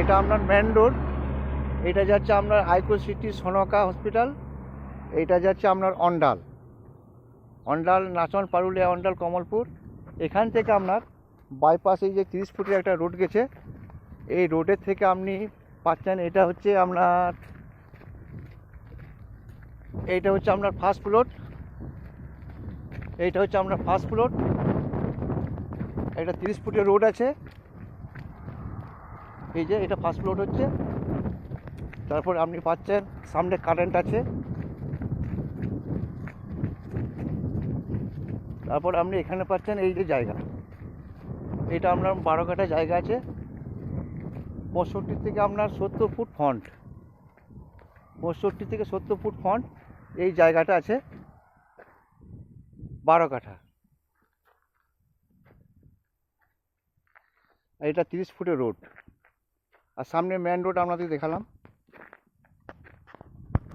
এটা আপনার main road. এটা যাচ্ছে আপনার আইকো সিটি সনকা হসপিটাল। এইটা যাচ্ছে আপনার অন্ডাল, নাচন পারুলিয়া, অন্ডাল, কমলপুর। এখান থেকে আপনার বাইপাস, এই যে 30 ফুটের একটা রোড গেছে, এই রোডের থেকে আপনি পাচ্ছেন, এটা হচ্ছে আপনার ফার্স্ট প্লট। এইটা হচ্ছে আপনার ফার্স্ট প্লট। একটা 30 ফুটের রোড আছে, এই যে এটা ফার্স্ট প্লট হচ্ছে। তারপর আপনি পাচ্ছেন সামনে কারেন্ট আছে। তারপর আপনি এখানে পাচ্ছেন এই যে জায়গা, এটা আপনার 12 কাঠা জায়গা আছে। 65 থেকে আপনার 70 ফুট ফ্রন্ট, 65 থেকে 70 ফুট ফ্রন্ট এই জায়গাটা আছে, 12 কাঠা। এটা 30 ফুটের রোড, আর সামনে মেন রোড আপনাদের দেখালাম।